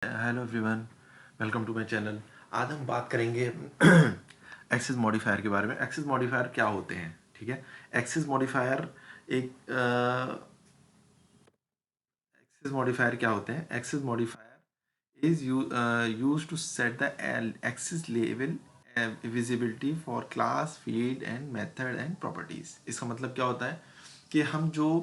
Hello everyone, welcome to my channel. आज हम बात करेंगे एक्सेस मॉडिफायर के बारे में। एक्सेस मॉडिफायर क्या होते हैं, ठीक है। एक्सेस मॉडिफायर एक एक्सेस मॉडिफायर क्या होते हैं? Access modifier is use to set the access level visibility for class, field and method and properties. इसका मतलब क्या होता है कि हम जो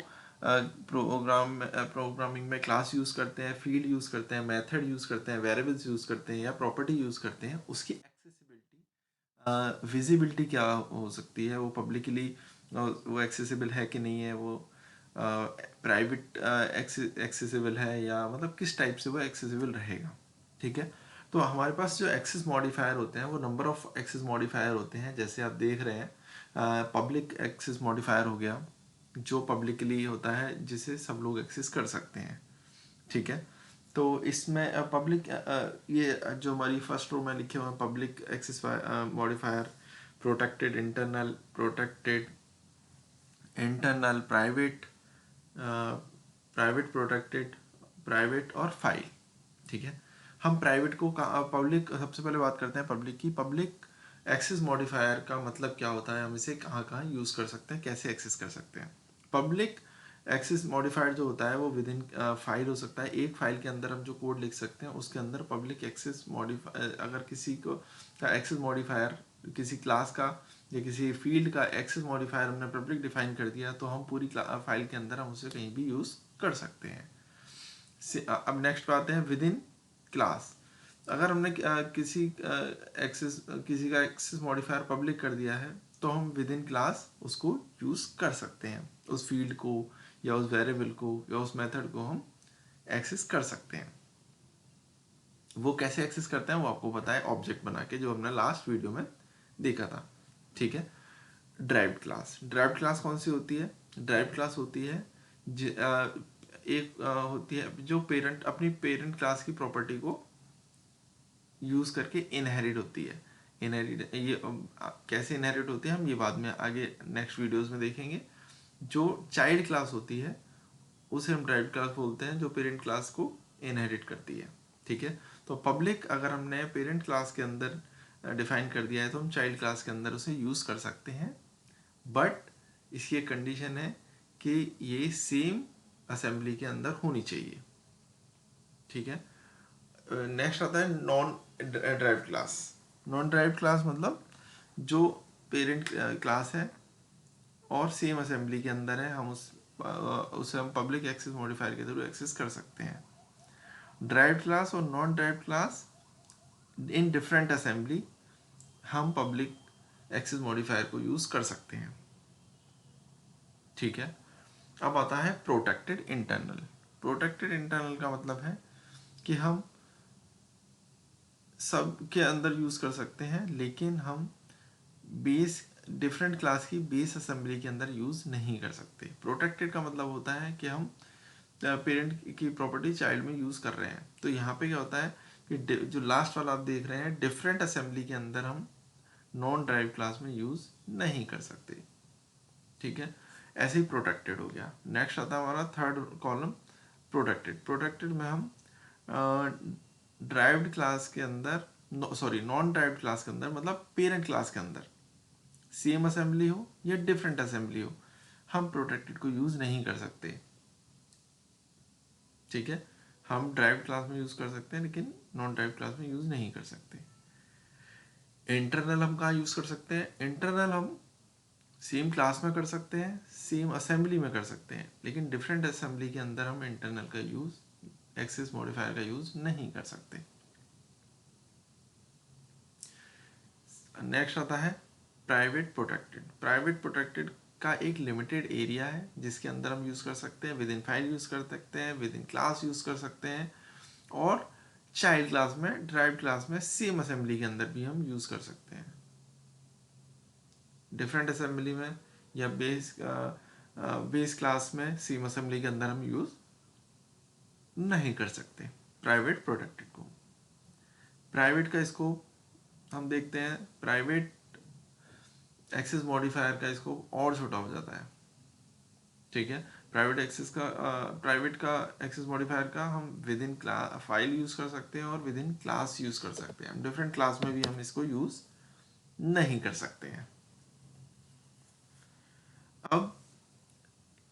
प्रोग्रामिंग में क्लास यूज़ करते हैं, फील्ड यूज़ करते हैं, मेथड यूज़ करते हैं, वेरिएबल्स यूज़ करते हैं या प्रॉपर्टी यूज़ करते हैं, उसकी एक्सेसिबिलिटी, विजिबिलिटी क्या हो सकती है, वो पब्लिकली वो एक्सेसिबल है कि नहीं है, वो प्राइवेट एक्सेसिबल है, या मतलब किस टाइप से वो एक्सेसिबल रहेगा, ठीक है। तो हमारे पास जो एक्सेस मॉडिफायर होते हैं वो नंबर ऑफ एक्सेस मॉडिफायर होते हैं। जैसे आप देख रहे हैं, पब्लिक एक्सेस मॉडिफायर हो गया, जो पब्लिकली होता है, जिसे सब लोग एक्सेस कर सकते हैं, ठीक है। तो इसमें पब्लिक ये जो हमारी फर्स्ट रो में लिखे हुए हैं, public access modifier, protected internal, private, protected, private और फाइल, ठीक है। हम प्राइवेट को पब्लिक सबसे पहले बात करते हैं पब्लिक की। पब्लिक एक्सेस मॉडिफायर का मतलब क्या होता है, हम इसे कहाँ कहाँ यूज़ कर सकते हैं, कैसे एक्सेस कर सकते हैं। पब्लिक एक्सेस मॉडिफायर जो होता है वो विद इन फाइल हो सकता है। एक फाइल के अंदर हम जो कोड लिख सकते हैं उसके अंदर पब्लिक एक्सेस मॉडिफायर, अगर किसी को का एक्सेस मॉडिफायर, किसी क्लास का या किसी फील्ड का एक्सेस मॉडिफायर हमने पब्लिक डिफाइन कर दिया, तो हम पूरी फाइल के अंदर हम उसे कहीं भी यूज़ कर सकते हैं। अब नेक्स्ट बात है विद इन क्लास। अगर हमने किसी का एक्सेस मॉडिफायर पब्लिक कर दिया है, तो हम विद इन क्लास उसको यूज़ कर सकते हैं। उस फील्ड को या उस वेरिएबल को या उस मेथड को हम एक्सेस कर सकते हैं। वो कैसे एक्सेस करते हैं वो आपको पता है, ऑब्जेक्ट बना के, जो हमने लास्ट वीडियो में देखा था, ठीक है। ड्राइव्ड क्लास, ड्राइव्ड क्लास कौन सी होती है? ड्राइव्ड क्लास होती है होती है जो पेरेंट अपनी पेरेंट क्लास की प्रॉपर्टी को यूज करके इनहेरिट होती है। इनहेरिट ये कैसे इनहेरिट होती है हम ये बाद में आगे नेक्स्ट वीडियोस में देखेंगे। जो चाइल्ड क्लास होती है उसे हम ड्राइव्ड क्लास बोलते हैं, जो पेरेंट क्लास को इनहेरिट करती है, ठीक है। तो पब्लिक अगर हमने पेरेंट क्लास के अंदर डिफाइन कर दिया है, तो हम चाइल्ड क्लास के अंदर उसे यूज कर सकते हैं, बट इसकी एक कंडीशन है कि ये सेम असेंबली के अंदर होनी चाहिए, ठीक है। नेक्स्ट आता है non derived class. Non derived class मतलब जो पेरेंट क्लास है और सेम असेंबली के अंदर है, हम उसे हम पब्लिक एक्सेस मॉडिफायर के थ्रू एक्सेस कर सकते हैं। ड्राइव्ड क्लास और non derived class in different assembly हम पब्लिक एक्सेस मॉडिफायर को यूज कर सकते हैं, ठीक है। अब आता है प्रोटेक्टेड इंटरनल। प्रोटेक्टेड इंटरनल का मतलब है कि हम सब के अंदर यूज कर सकते हैं, लेकिन हम बेस डिफरेंट क्लास की बेस असेंबली के अंदर यूज नहीं कर सकते। प्रोटेक्टेड का मतलब होता है कि हम पेरेंट की प्रॉपर्टी चाइल्ड में यूज कर रहे हैं। तो यहाँ पे क्या होता है कि जो लास्ट वाला आप देख रहे हैं, डिफरेंट असेंबली के अंदर हम नॉन ड्राइव क्लास में यूज नहीं कर सकते, ठीक है। ऐसे ही प्रोटेक्टेड हो गया। नेक्स्ट आता है हमारा थर्ड कॉलम, प्रोटेक्टेड। प्रोटेक्टेड में हम ड्राइव्ड क्लास के अंदर, सॉरी नॉन ड्राइव्ड क्लास के अंदर, मतलब पेरेंट क्लास के अंदर सेम असेंबली हो या डिफरेंट असेंबली हो, हम प्रोटेक्टेड को यूज नहीं कर सकते, ठीक है। हम ड्राइव्ड क्लास में यूज कर सकते हैं, लेकिन नॉन ड्राइव्ड क्लास में यूज नहीं कर सकते। इंटरनल हम कहाँ यूज कर सकते हैं? इंटरनल हम सेम क्लास में कर सकते हैं, सेम असेंबली में कर सकते हैं, लेकिन डिफरेंट असेंबली के अंदर हम इंटरनल का यूज, एक्सेस मॉडिफायर का यूज नहीं कर सकते। नेक्स्ट आता है प्राइवेट प्रोटेक्टेड। प्राइवेट प्रोटेक्टेड का एक लिमिटेड एरिया है जिसके अंदर हम यूज कर सकते हैं, विद इन फाइल यूज कर सकते हैं, विद इन क्लास यूज कर सकते हैं, और चाइल्ड क्लास में, ड्राइव क्लास में सेम असेंबली के अंदर भी हम यूज कर सकते हैं। डिफरेंट असेंबली में या बेस क्लास में सेम असेंबली के अंदर हम यूज नहीं कर सकते प्राइवेट प्रोटेक्टेड को। प्राइवेट का स्कोप हम देखते हैं, प्राइवेट एक्सेस मॉडिफायर का स्कोप और छोटा हो जाता है, ठीक है। प्राइवेट का एक्सेस मॉडिफायर का हम विद इन फाइल यूज कर सकते हैं और विद इन क्लास यूज कर सकते हैं। हम डिफरेंट क्लास में भी हम इसको यूज नहीं कर सकते हैं। अब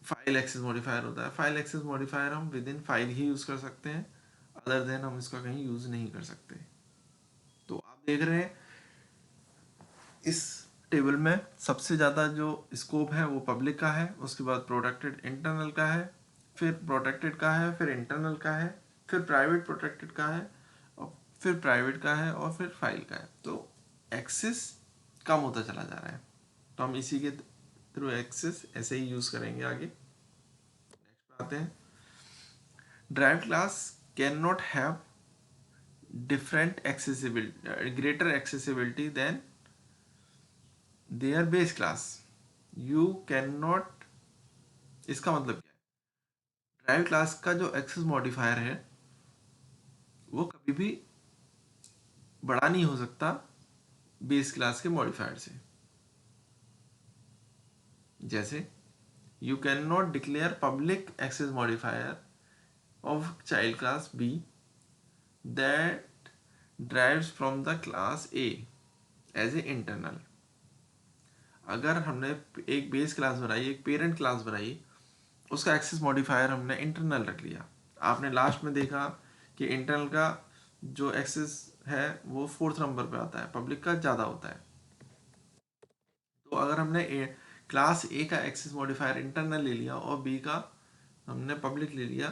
फाइल एक्सेस मॉडिफायर होता है। फाइल एक्सेस मॉडिफायर हम with in file he use कर सकते हैं, अदर देन हम इसका कहीं यूज नहीं कर सकते। तो आप देख रहे हैं इस टेबल में सबसे ज़्यादा जो स्कोप है वो पब्लिक का है, उसके बाद प्रोटेक्टेड इंटरनल का है, फिर प्रोटेक्टेड का है, फिर इंटरनल का है, फिर प्राइवेट प्रोटेक्टेड का है, और फिर प्राइवेट का है, और फिर फाइल का है। तो एक्सेस कम होता चला जा रहा है, तो हम इसी के थ्रू एक्सेस ऐसे ही यूज़ करेंगे आगे। नेक्स्ट आते हैं, drive class can not have different accessibility greater accessibility than their base class. You cannot, इसका मतलब क्या है, ड्राइव क्लास का जो एक्सेस मॉडिफायर है वो कभी भी बड़ा नहीं हो सकता बेस क्लास के मॉडिफायर से। जैसे you can not declare public access modifier of child class B that drives from the class A as a internal. अगर हमने एक बेस क्लास बनाई, एक पेरेंट क्लास बनाई, उसका एक्सेस मॉडिफायर हमने इंटरनल रख लिया। आपने लास्ट में देखा कि इंटरनल का जो एक्सेस है वो 4th नंबर पे आता है, पब्लिक का ज़्यादा होता है। तो अगर हमने क्लास ए का एक्सेस मॉडिफायर इंटरनल ले लिया और बी का हमने पब्लिक ले लिया,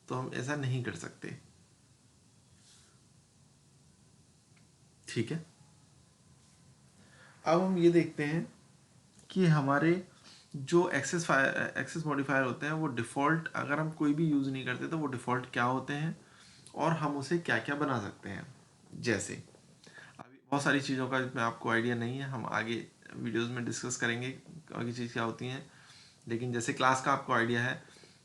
तो हम ऐसा नहीं कर सकते। ठीक है, अब हम ये देखते हैं कि हमारे जो एक्सेस मॉडिफायर होते हैं वो डिफ़ॉल्ट, अगर हम कोई भी यूज़ नहीं करते तो वो डिफ़ॉल्ट क्या होते हैं और हम उसे क्या क्या बना सकते हैं। जैसे अभी बहुत सारी चीज़ों का जिसमें आपको आइडिया नहीं है, हम आगे वीडियोस में डिस्कस करेंगे की चीज़ क्या होती हैं। लेकिन जैसे क्लास का आपको आइडिया है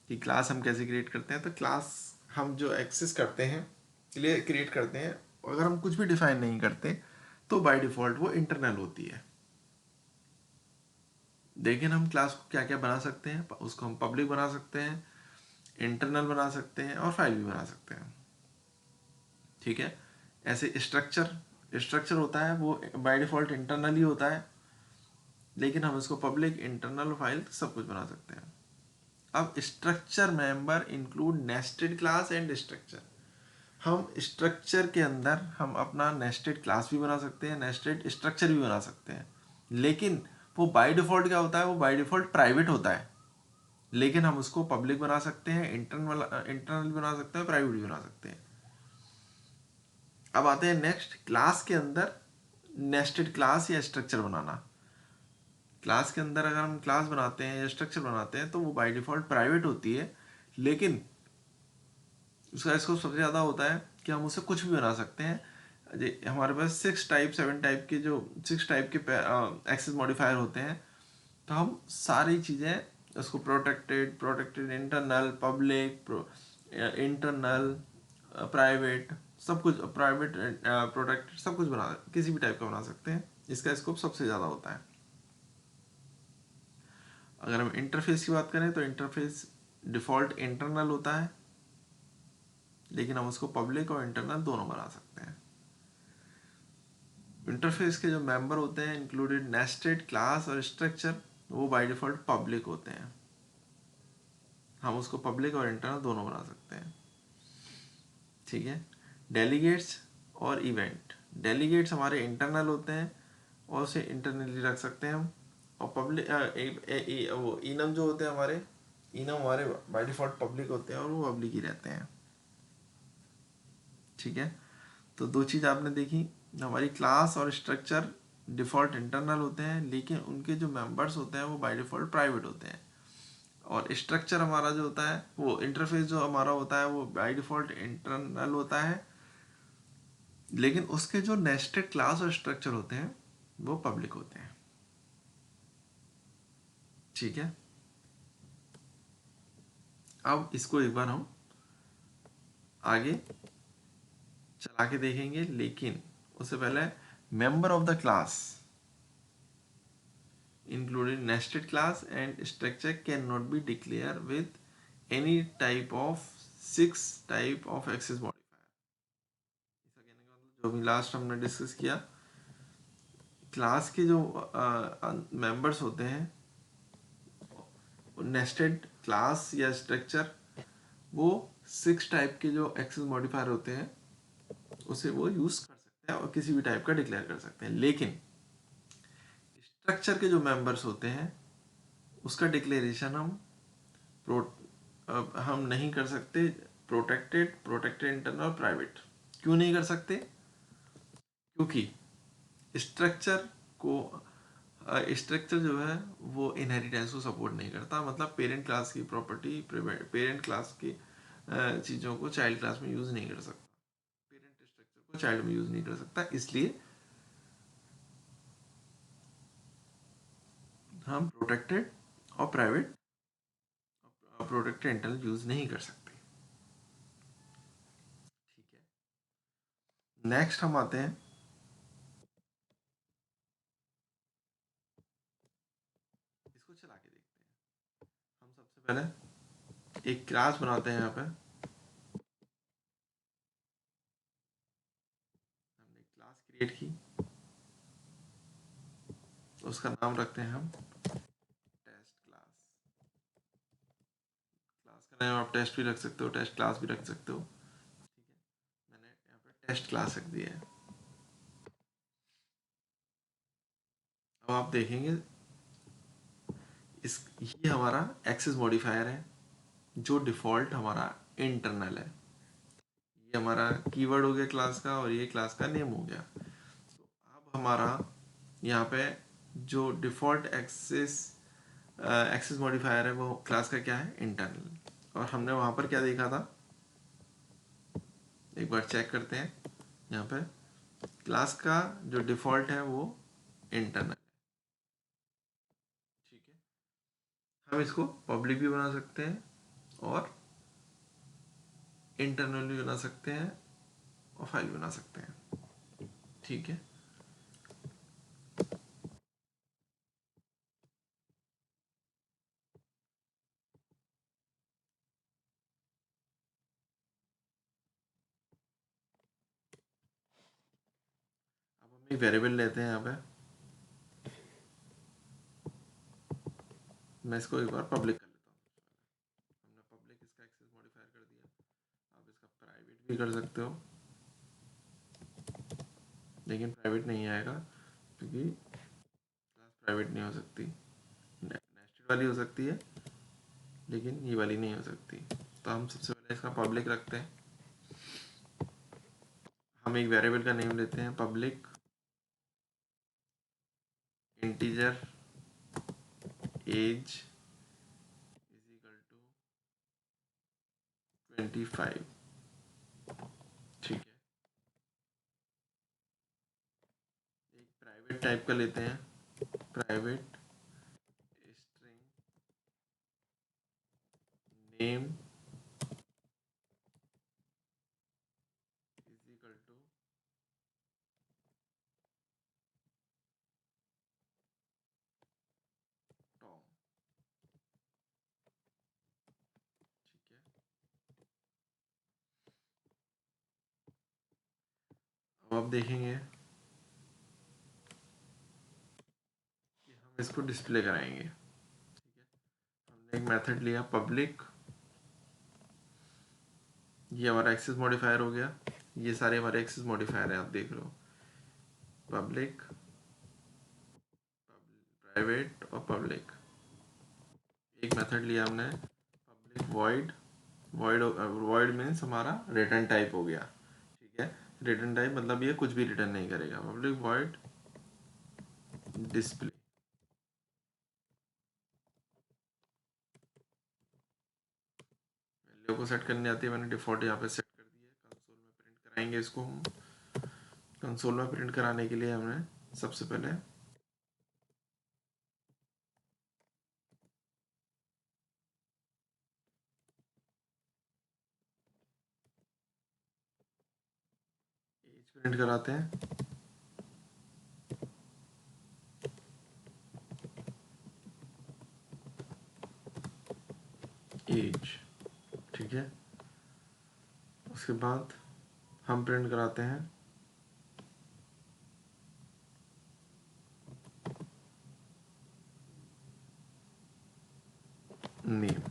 कि क्लास हम कैसे क्रिएट करते हैं, तो क्लास हम जो एक्सेस करते हैं क्रिएट करते हैं, अगर हम कुछ भी डिफाइन नहीं करते तो बाय डिफ़ॉल्ट वो इंटरनल होती है। लेकिन हम क्लास को क्या क्या बना सकते हैं, उसको हम पब्लिक बना सकते हैं, इंटरनल बना सकते हैं और फाइल भी बना सकते हैं। ठीक है, ऐसे स्ट्रक्चर होता है वो बाय डिफ़ॉल्ट इंटरनल ही होता है, लेकिन हम इसको पब्लिक, इंटरनल, फाइल सब कुछ बना सकते हैं। अब structure member include nested class and structure. हम स्ट्रक्चर के अंदर हम अपना नेस्टेड क्लास भी बना सकते हैं, नेस्टेड स्ट्रक्चर भी बना सकते हैं, लेकिन वो बाय डिफ़ॉल्ट क्या होता है, वो बाय डिफ़ॉल्ट प्राइवेट होता है। लेकिन हम उसको पब्लिक बना सकते हैं, इंटरनल बना सकते हैं, प्राइवेट भी बना सकते हैं। अब आते हैं नेक्स्ट, क्लास के अंदर नेस्टेड क्लास या स्ट्रक्चर बनाना। क्लास के अंदर अगर हम क्लास बनाते हैं या स्ट्रक्चर बनाते हैं तो वो बाय डिफ़ॉल्ट प्राइवेट होती है, लेकिन उसका स्कोप सबसे ज़्यादा होता है कि हम उससे कुछ भी बना सकते हैं। हमारे पास 7 टाइप के जो 6 टाइप के एक्सेस मॉडिफायर होते हैं, तो हम सारी चीज़ें उसको protected internal, public, internal, private, सब कुछ प्राइवेट, प्रोटेक्टेड, सब कुछ बना किसी भी टाइप का बना सकते हैं। इसका स्कोप सबसे ज़्यादा होता है। अगर हम इंटरफेस की बात करें तो इंटरफेस डिफ़ॉल्ट इंटरनल होता है, लेकिन हम उसको पब्लिक और इंटरनल दोनों बना सकते हैं। इंटरफेस के जो मेंबर होते हैं इंक्लूडेड नेस्टेड क्लास और स्ट्रक्चर, वो बाय डिफ़ॉल्ट पब्लिक होते हैं। हम उसको पब्लिक और इंटरनल दोनों बना सकते हैं। ठीक है, डेलीगेट्स और इवेंट। डेलीगेट्स हमारे इंटरनल होते हैं और उसे इंटरनली रख सकते हैं हम, और पब्लिक वो इनम जो होते हैं हमारे, इनम हमारे बाय डिफ़ॉल्ट पब्लिक होते हैं और वो पब्लिक ही रहते हैं। ठीक है, तो दो चीज़ आपने देखी, हमारी क्लास और स्ट्रक्चर डिफ़ॉल्ट इंटरनल होते हैं, लेकिन उनके जो मेंबर्स होते हैं वो बाय डिफ़ॉल्ट प्राइवेट होते हैं। और स्ट्रक्चर हमारा जो होता है, वो इंटरफेस जो हमारा होता है वो बाय डिफ़ॉल्ट इंटरनल होता है, लेकिन उसके जो नेस्टेड क्लास और स्ट्रक्चर होते हैं वो पब्लिक होते हैं। ठीक है, अब इसको एक बार हम आगे चला के देखेंगे, लेकिन उससे पहले member of the class included nested class and structure cannot be declared with any type of 6 type of access modifier। इसका कहने का मतलब जो भी लास्ट हमने डिस्कस किया, क्लास के जो मेंबर्स होते हैं, नेस्टेड क्लास या स्ट्रक्चर, वो 6 टाइप के जो एक्सेस मॉडिफायर होते हैं उसे वो यूज कर सकते हैं और किसी भी टाइप का डिक्लेयर कर सकते हैं। लेकिन स्ट्रक्चर के जो मेंबर्स होते हैं उसका डिक्लेरेशन हम नहीं कर सकते प्रोटेक्टेड, प्रोटेक्टेड इंटरनल और प्राइवेट। क्यों नहीं कर सकते? क्योंकि स्ट्रक्चर को स्ट्रक्चर जो है वो इनहेरिटेंस को सपोर्ट नहीं करता। मतलब पेरेंट क्लास की प्रॉपर्टी पेरेंट क्लास की चीज़ों को चाइल्ड क्लास में यूज़ नहीं कर सकता, पेरेंट स्ट्रक्चर को चाइल्ड में यूज़ नहीं कर सकता। इसलिए हम प्रोटेक्टेड और प्राइवेट, प्रोटेक्टेड इंटरनल यूज़ नहीं कर सकते। ठीक है, नेक्स्ट हम आते हैं, इसको चला के देखते हैं। हम सबसे पहले एक क्लास बनाते हैं। यहाँ पे हमने क्लास क्रिएट की, उसका नाम रखते हैं हम टेस्ट क्लास। क्लास का नाम आप टेस्ट भी रख सकते हो, टेस्ट क्लास भी रख सकते हो। ठीक है, मैंने यहाँ पे टेस्ट क्लास रख दिया है। अब आप देखेंगे इस ये हमारा एक्सेस मॉडिफायर है जो डिफ़ॉल्ट हमारा इंटरनल है। ये हमारा कीवर्ड हो गया क्लास का और ये क्लास का नेम हो गया। तो अब हमारा यहाँ पे जो डिफ़ॉल्ट एक्सेस मॉडिफायर है वो क्लास का क्या है? इंटरनल। और हमने वहाँ पर क्या देखा था, एक बार चेक करते हैं। यहाँ पे क्लास का जो डिफ़ॉल्ट है वो इंटरनल है। ठीक है, हम इसको पब्लिक भी बना सकते हैं और इंटरनल भी बना सकते हैं और फाइल बना सकते हैं। ठीक है, अब हम एक वेरिएबल लेते हैं यहाँ पे। मैं इसको एक बार पब्लिक कर लेता हूँ। हमने पब्लिक इसका एक्सेस मॉडिफायर कर दिया। आप इसका प्राइवेट भी कर सकते हो, लेकिन प्राइवेट नहीं आएगा क्योंकि क्लास प्राइवेट नहीं हो सकती। नेस्टेड वाली हो सकती है लेकिन ये वाली नहीं हो सकती। तो हम सबसे पहले इसका पब्लिक रखते हैं। हम एक वेरिएबल का नेम लेते हैं public integer age is equal to 25। ठीक है, एक प्राइवेट टाइप का लेते हैं, private string name is equal to Tom. ठीक है, अब आप देखेंगे कि हम इसको डिस्प्ले कराएंगे। ठीक है, हमने एक मेथड लिया पब्लिक, ये हमारा एक्सेस मॉडिफायर हो गया। ये सारे हमारे एक्सेस मॉडिफायर हैं, आप देख रहे हो, पब्लिक, प्राइवेट और पब्लिक। एक मेथड लिया हमने पब्लिक वॉइड, वॉइड मीन्स हमारा रिटर्न टाइप हो गया। ठीक है, रिटर्न टाइप मतलब ये कुछ भी रिटर्न नहीं करेगा। पब्लिक वॉइड डिस्प्ले, वैल्यू को सेट करनी आती है, मैंने डिफॉल्ट यहाँ पे सेट कर दी है। कंसोल में प्रिंट कराएंगे इसको हम। कंसोल में प्रिंट कराने के लिए हमने सबसे पहले एज प्रिंट कराते हैं। उसके बाद हम प्रिंट कराते हैं नेम।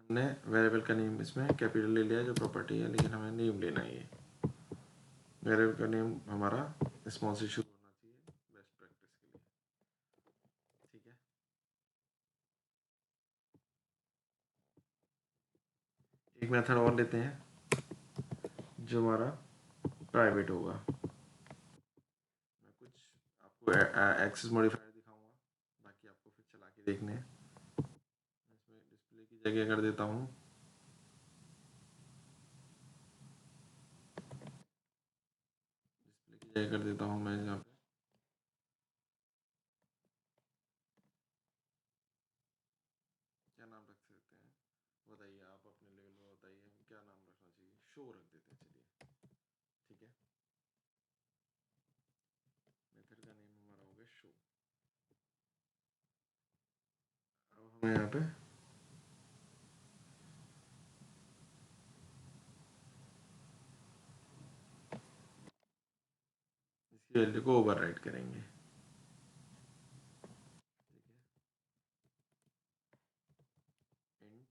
हमने वेरिएबल का नेम इसमें कैपिटल ले लिया जो प्रॉपर्टी है, लेकिन हमें नेम लेना है। ये वेरिएबल का नेम हमारा स्मॉल से शुरू होना चाहिए बेस्ट प्रैक्टिस के लिए। ठीक है, एक मेथड और लेते हैं जो हमारा प्राइवेट होगा। मैं कुछ आपको एक्सेस मॉडिफायर दिखाऊंगा, बाकी आपको फिर चला के देखने हैं। इसमें डिस्प्ले की जगह कर देता हूँ मैं यहाँ पे क्या नाम रख सकते हैं, बताइए आप अपने लेवल पर बताइए हम क्या नाम रखना चाहिए। शो रख देते हैं चलिए। ठीक है, मेथड का नेम हमारा हो गया शो। अब हमें यहाँ पे इसकी वैल्यू को ओवरराइट करेंगे। int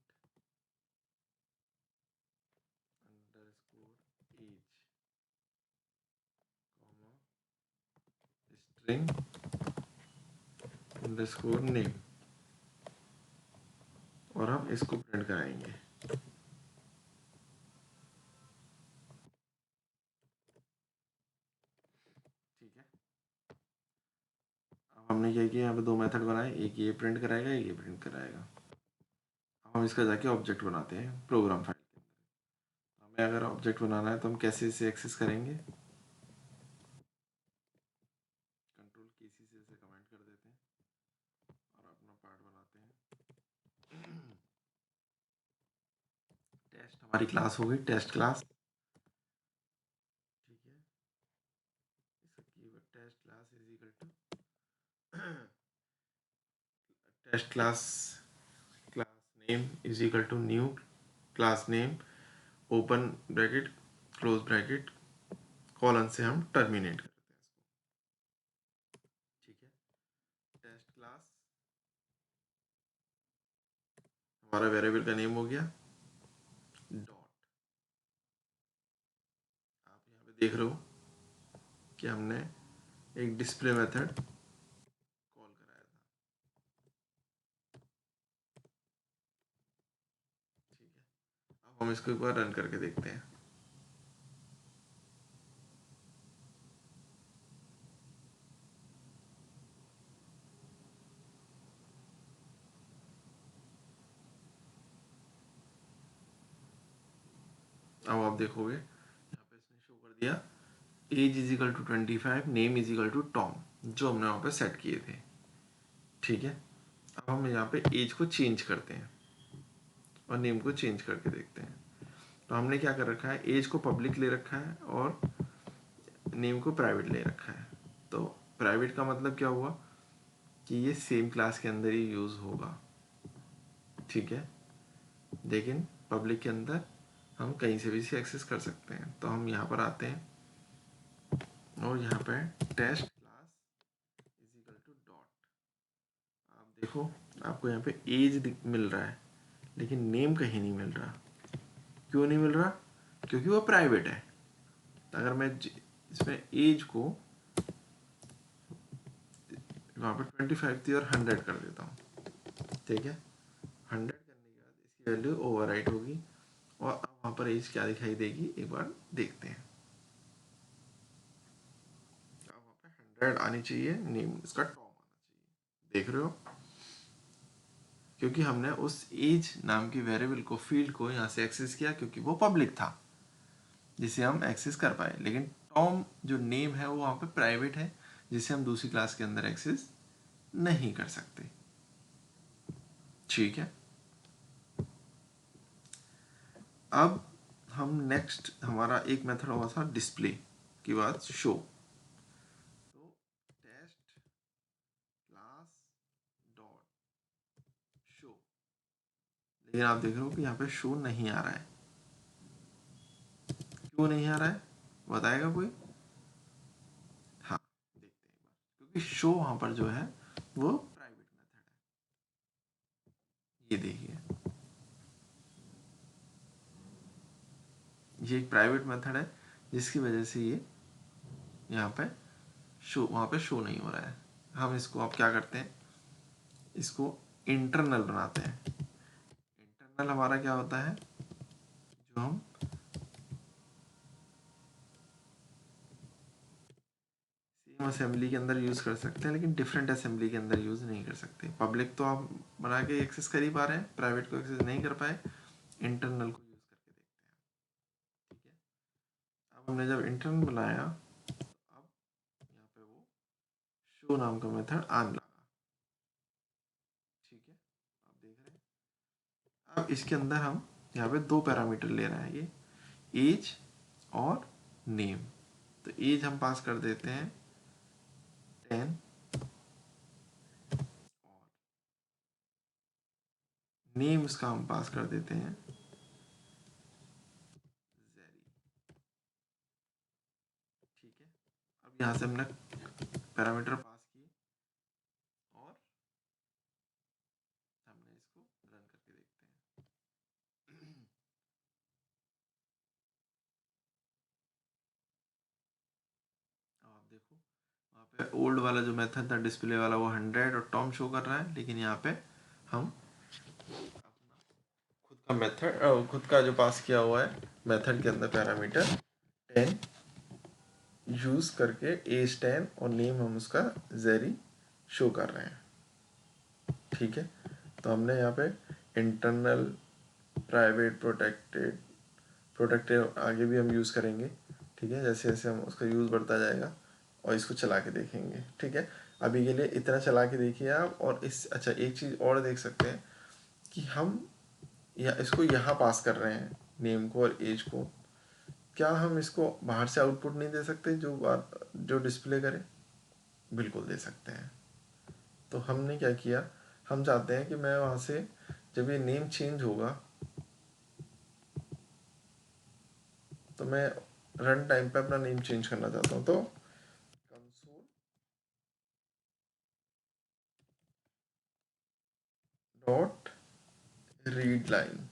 underscore age string underscore name, और हम इसको प्रिंट कराएंगे। ठीक है, अब हमने क्या किया, यहाँ पे दो मेथड बनाए, एक ये प्रिंट कराएगा एक ये प्रिंट कराएगा। अब हम इसका जाके ऑब्जेक्ट बनाते हैं प्रोग्राम फाइल के अंदर। हमें अगर ऑब्जेक्ट बनाना है तो हम कैसे इसे एक्सेस करेंगे, कंट्रोल की सी से इसे कमेंट कर देते हैं और अपना पार्ट बनाते हैं। टेस्ट हमारी क्लास हो गई, टेस्ट क्लास। ठीक है, इसका keyword test class is equal to test class, class name is equal to new class name open bracket close bracket colon से हम टर्मिनेट करते हैं इसको। ठीक है, टेस्ट क्लास हमारा वेरिएबल का नेम हो गया डॉट। आप यहाँ पे देख रहे हो कि हमने एक डिस्प्ले मेथड कॉल कराया था। ठीक है, अब हम इसको एक बार रन करके देखते हैं। अब आप देखोगे यहाँ पे इसने शो कर दिया age is equal to 25, name is equal to Tom, जो हमने वहाँ पे सेट किए थे। ठीक है, अब हम यहाँ पे एज को चेंज करते हैं और नेम को चेंज करके देखते हैं। तो हमने क्या कर रखा है, एज को पब्लिक ले रखा है और नेम को प्राइवेट ले रखा है। तो प्राइवेट का मतलब क्या हुआ कि ये सेम क्लास के अंदर ही यूज़ होगा। ठीक है, लेकिन पब्लिक के अंदर हम कहीं से भी इसे एक्सेस कर सकते हैं। तो हम यहाँ पर आते हैं और यहाँ पे test class is equal to dot. आप देखो आपको यहाँ पे एज मिल रहा है लेकिन नेम कहीं नहीं मिल रहा। क्यों नहीं मिल रहा, क्योंकि वो प्राइवेट है। तो अगर मैं इसमें एज को वहाँ पर 25 थी और 100 कर देता हूँ। ठीक है, 100 करने के बाद इसकी वैल्यू ओवरराइट होगी और अब वहाँ पर एज क्या दिखाई देगी एक बार देखते हैं। अब वहाँ पे 100 आनी चाहिए, नेम इसका टॉम आना चाहिए। देख रहे हो, क्योंकि हमने उस एज नाम के वेरिएबल को फील्ड को यहाँ से एक्सेस किया क्योंकि वो पब्लिक था जिसे हम एक्सेस कर पाए। लेकिन टॉम जो नेम है वो वहाँ पे प्राइवेट है जिसे हम दूसरी क्लास के अंदर एक्सेस नहीं कर सकते। ठीक है, अब हम नेक्स्ट हमारा एक मेथड हुआ था डिस्प्ले की बात शो। लेकिन आप देख रहे हो कि यहाँ पे शो नहीं आ रहा है। क्यों नहीं आ रहा है, बताएगा कोई? हाँ, देखते हैं एक बार। क्योंकि शो वहां पर जो है वो प्राइवेट मेथड है। ये देखिए, ये एक प्राइवेट मेथड है जिसकी वजह से ये यहाँ पे शो, वहाँ पे शो नहीं हो रहा है। हम इसको अब क्या करते हैं, इसको इंटरनल बनाते हैं। इंटरनल हमारा क्या होता है, जो हम सेम असेंबली के अंदर यूज़ कर सकते हैं लेकिन डिफरेंट असेंबली के अंदर यूज़ नहीं कर सकते। पब्लिक तो आप बना के एक्सेस कर ही पा रहे हैं, प्राइवेट को एक्सेस नहीं कर पाए, इंटरनल को यूज़ करके देखते हैं। ठीक है, अब हमने जब इंटरनल बनाया तो अब यहाँ पे वो शो नाम का मेथड आने लगा। ठीक है, आप देख रहे हैं। अब इसके अंदर हम यहाँ पे दो पैरामीटर ले रहे हैं, ये एज और नेम। तो एज हम पास कर देते हैं 10 और नेम इसका हम पास कर देते हैं जेरी। ठीक है, अब यहाँ से हमने पैरामीटर पास किए और हमने इसको रन करके देखते हैं। अब आप देखो, वहाँ पे ओल्ड वाला जो मेथड था डिस्प्ले वाला वो 100 और टॉम शो कर रहा है, लेकिन यहाँ पे हम खुद का मेथड, खुद का जो पास किया हुआ है मेथड के अंदर पैरामीटर 10 यूज करके एज 10 और नेम हम उसका जेरी शो कर रहे हैं। ठीक है, तो हमने यहाँ पे इंटरनल, प्राइवेट, प्रोटेक्टेड, प्रोटेक्टेड आगे भी हम यूज़ करेंगे। ठीक है, जैसे जैसे हम उसका यूज़ बढ़ता जाएगा और इसको चला के देखेंगे। ठीक है, अभी के लिए इतना चला के देखिए आप। और इस, अच्छा एक चीज़ और देख सकते हैं कि हम इसको यहाँ पास कर रहे हैं, नेम को और एज को। क्या हम इसको बाहर से आउटपुट नहीं दे सकते जो डिस्प्ले करे? बिल्कुल दे सकते हैं। तो हमने क्या किया, हम चाहते हैं कि मैं वहाँ से जब ये नेम चेंज होगा तो मैं रन टाइम पे अपना नेम चेंज करना चाहता हूँ, तो कंसोल डॉट रीड लाइन।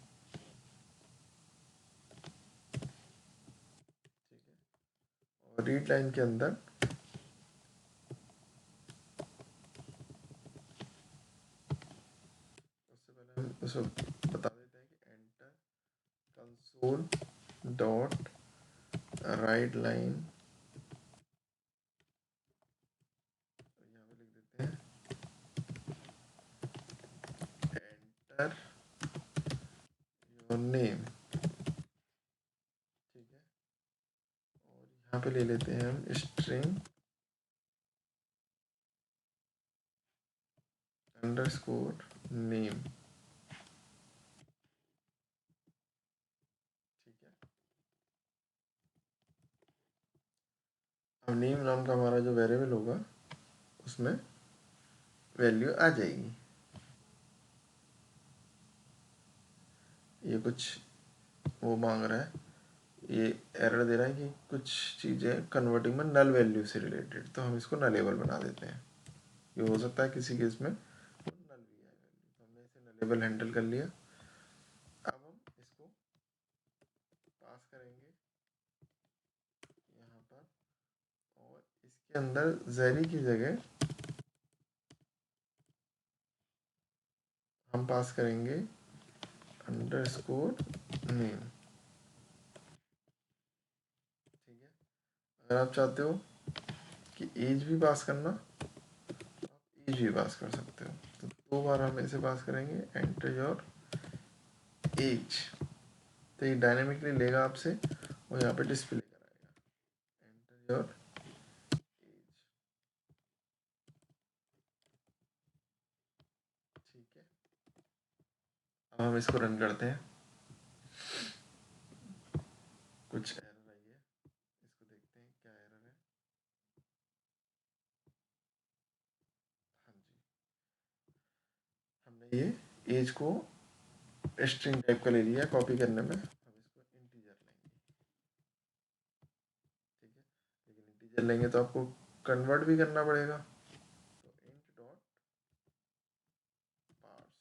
ठीक है, और रीड लाइन के अंदर उससे पहले हम उसको बता देते हैं कि enter console dot right line, यहाँ पे लिख देते हैं एंटर योर नेम। ठीक है, और यहाँ पे ले लेते हैं हम स्ट्रिंग अंडरस्कोर नेम। ठीक है, अब नेम नाम का हमारा जो वेरिएबल होगा उसमें वैल्यू आ जाएगी। ये कुछ वो मांग रहा है, ये एरर दे रहा है कि कुछ चीज़ें कन्वर्टिंग में नल वैल्यू से रिलेटेड, तो हम इसको नलेबल बना देते हैं। ये हो सकता है किसी केस में नल भी आए वैल्यू, तो हमने इसे नलेबल हैंडल कर लिया। अब हम इसको पास करेंगे यहाँ पर, और इसके अंदर जेरी की जगह हम पास करेंगे अंडरस्कोर नेम। ठीक है, अगर आप चाहते हो कि एज भी पास करना, एज भी पास कर सकते हो। तो दो बार हम इसे पास करेंगे, एंटर योर एज। तो ये डायनेमिकली लेगा आपसे और यहाँ पे डिस्प्ले कराएगा एंटर योर एज। ठीक है, अब हम इसको रन करते हैं। कुछ एरर आई है, इसको देखते हैं क्या एरर है। हाँ जी, हमने ये एज को स्ट्रिंग टाइप का ले लिया कॉपी करने में, हम इसको इंटीजर लेंगे, ठीक है। लेकिन इंटीजर लेंगे तो आपको कन्वर्ट भी करना पड़ेगा, तो इंट डॉट पार्स,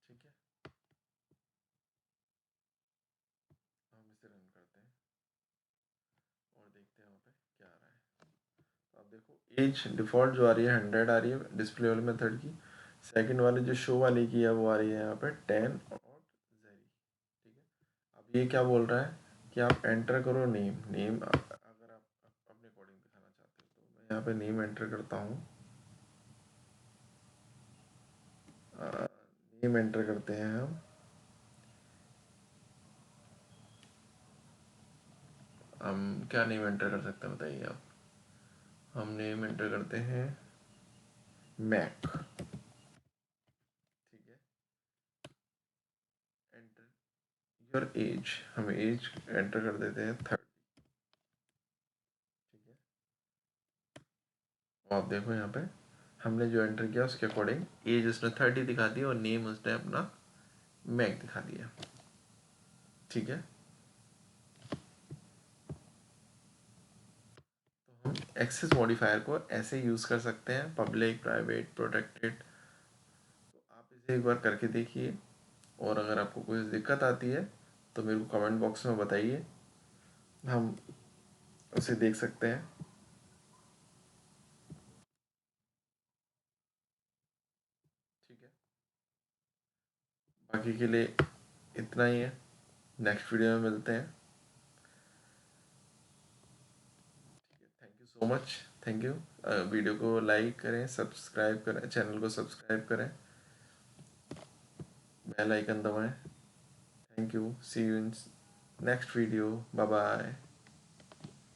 ठीक है। हम इसे रन करते हैं और देखते हैं वहाँ पे क्या आ रहा है। तो आप देखो एज डिफ़ॉल्ट जो आ रही है 100 आ रही है डिस्प्ले वाले मेथड की, सेकंड वाले जो शो वाले की है वो आ रही है यहाँ पे 10 और जेरी, ठीक है। अब ये क्या बोल रहा है कि आप एंटर करो नेम, नेम अगर आप अपने अकॉर्डिंग दिखाना चाहते हो तो मैं यहाँ पे नेम एंटर करता हूँ, नेम एंटर करते हैं हम क्या नेम एंटर कर सकते हैं बताइए आप। हम नेम एंटर करते हैं मैक, ठीक है। एंटर योर एज, हम एज एंटर कर देते हैं 30, ठीक है। और आप देखो यहाँ पे हमने जो एंटर किया उसके अकॉर्डिंग एज उसने 30 दिखा दी और नेम उसने अपना मैक दिखा दिया, ठीक है। तो हम एक्सेस मॉडिफायर को ऐसे यूज़ कर सकते हैं, पब्लिक प्राइवेट प्रोटेक्टेड। तो आप इसे एक बार करके देखिए और अगर आपको कोई दिक्कत आती है तो मेरे को कमेंट बॉक्स में बताइए, हम उसे देख सकते हैं, ठीक है। बाकी के लिए इतना ही है, नेक्स्ट वीडियो में मिलते हैं, thank you so much, thank you. Video को लाइक करें, सब्सक्राइब करें, चैनल को सब्सक्राइब करें, बेल आइकन दबाएं। Thank you, see you in next video, bye bye.